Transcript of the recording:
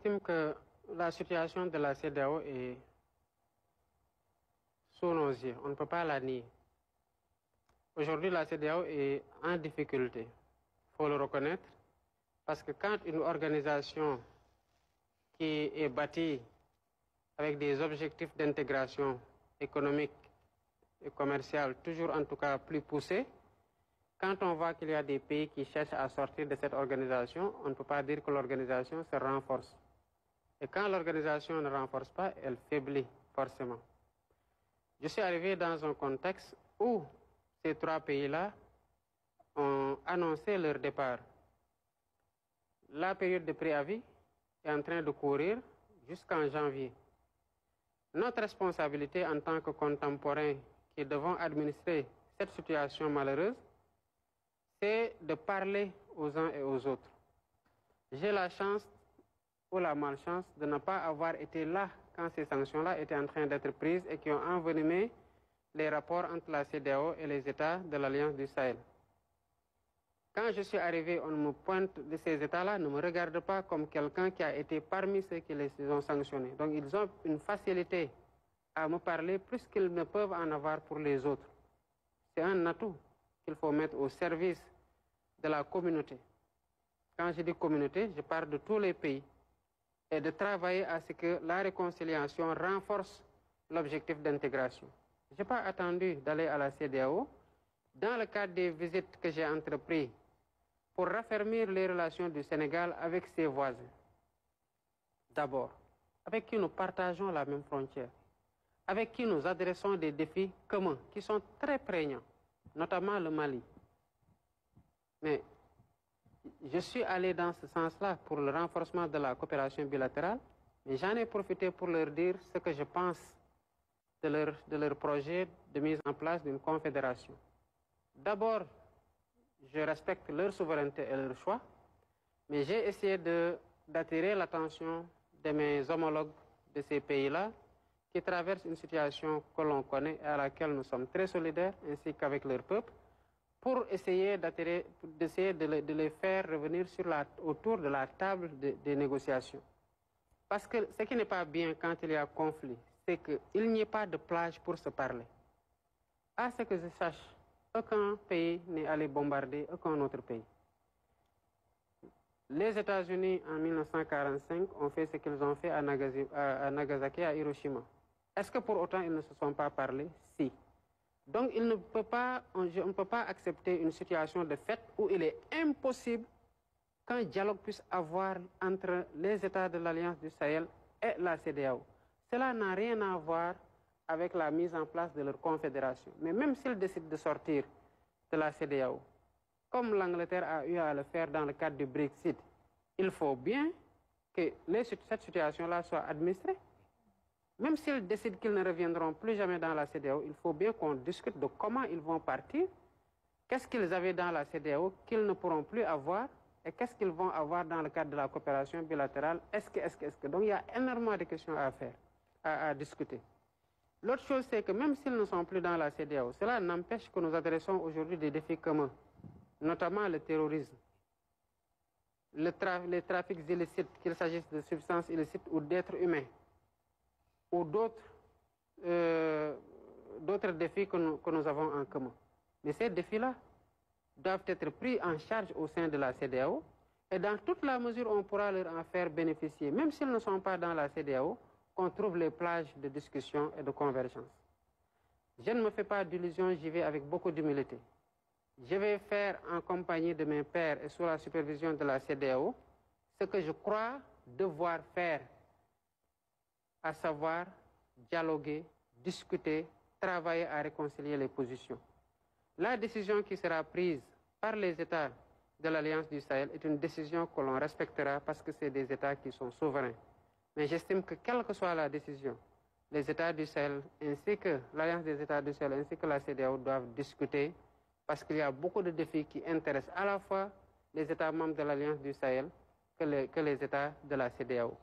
J'estime que la situation de la CEDEAO est sous nos yeux. On ne peut pas la nier. Aujourd'hui, la CEDEAO est en difficulté. Il faut le reconnaître. Parce que quand une organisation qui est bâtie avec des objectifs d'intégration économique et commerciale, toujours en tout cas plus poussés, quand on voit qu'il y a des pays qui cherchent à sortir de cette organisation, on ne peut pas dire que l'organisation se renforce. Et quand l'organisation ne renforce pas, elle faiblit forcément. Je suis arrivé dans un contexte où ces trois pays-là ont annoncé leur départ. La période de préavis est en train de courir jusqu'en janvier. Notre responsabilité en tant que contemporains qui devons administrer cette situation malheureuse, c'est de parler aux uns et aux autres. J'ai la chance ou la malchance de ne pas avoir été là quand ces sanctions-là étaient en train d'être prises et qui ont envenimé les rapports entre la CEDEAO et les États de l'Alliance du Sahel. Quand je suis arrivé, on me pointe de ces États-là, ne me regarde pas comme quelqu'un qui a été parmi ceux qui les ont sanctionnés. Donc ils ont une facilité à me parler plus qu'ils ne peuvent en avoir pour les autres. C'est un atout qu'il faut mettre au service de la communauté. Quand je dis communauté, je parle de tous les pays. Et de travailler à ce que la réconciliation renforce l'objectif d'intégration. Je n'ai pas attendu d'aller à la CEDEAO. Dans le cadre des visites que j'ai entreprises pour raffermir les relations du Sénégal avec ses voisins, d'abord, avec qui nous partageons la même frontière, avec qui nous adressons des défis communs qui sont très prégnants, notamment le Mali. Mais je suis allé dans ce sens-là pour le renforcement de la coopération bilatérale, mais j'en ai profité pour leur dire ce que je pense de leur projet de mise en place d'une confédération. D'abord, je respecte leur souveraineté et leur choix, mais j'ai essayé d'attirer l'attention de mes homologues de ces pays-là qui traversent une situation que l'on connaît et à laquelle nous sommes très solidaires, ainsi qu'avec leur peuple, pour essayer de les faire revenir autour de la table des négociations. Parce que ce qui n'est pas bien quand il y a conflit, c'est qu'il n'y ait pas de plage pour se parler. À ce que je sache, aucun pays n'est allé bombarder aucun autre pays. Les États-Unis, en 1945, ont fait ce qu'ils ont fait à Nagasaki et à Hiroshima. Est-ce que pour autant ils ne se sont pas parlé? Si. Donc on ne peut pas accepter une situation de fait où il est impossible qu'un dialogue puisse avoir entre les États de l'Alliance du Sahel et la CEDEAO. Cela n'a rien à voir avec la mise en place de leur confédération. Mais même s'ils décident de sortir de la CEDEAO, comme l'Angleterre a eu à le faire dans le cadre du Brexit, il faut bien que cette situation-là soit administrée. Même s'ils décident qu'ils ne reviendront plus jamais dans la CEDEAO, il faut bien qu'on discute de comment ils vont partir, qu'est-ce qu'ils avaient dans la CEDEAO qu'ils ne pourront plus avoir, et qu'est-ce qu'ils vont avoir dans le cadre de la coopération bilatérale, est-ce que. Donc il y a énormément de questions à faire, à discuter. L'autre chose, c'est que même s'ils ne sont plus dans la CEDEAO, cela n'empêche que nous adressons aujourd'hui des défis communs, notamment le terrorisme, les trafics illicites, qu'il s'agisse de substances illicites ou d'êtres humains, ou d'autres défis que nous avons en commun. Mais ces défis-là doivent être pris en charge au sein de la CEDEAO, et dans toute la mesure où on pourra leur en faire bénéficier, même s'ils ne sont pas dans la CEDEAO, qu'on trouve les plages de discussion et de convergence. Je ne me fais pas d'illusions, j'y vais avec beaucoup d'humilité. Je vais faire en compagnie de mes pairs et sous la supervision de la CEDEAO ce que je crois devoir faire, à savoir dialoguer, discuter, travailler à réconcilier les positions. La décision qui sera prise par les États de l'Alliance du Sahel est une décision que l'on respectera parce que c'est des États qui sont souverains. Mais j'estime que quelle que soit la décision, les États du Sahel ainsi que l'Alliance des États du Sahel ainsi que la CEDEAO doivent discuter parce qu'il y a beaucoup de défis qui intéressent à la fois les États membres de l'Alliance du Sahel que les États de la CEDEAO.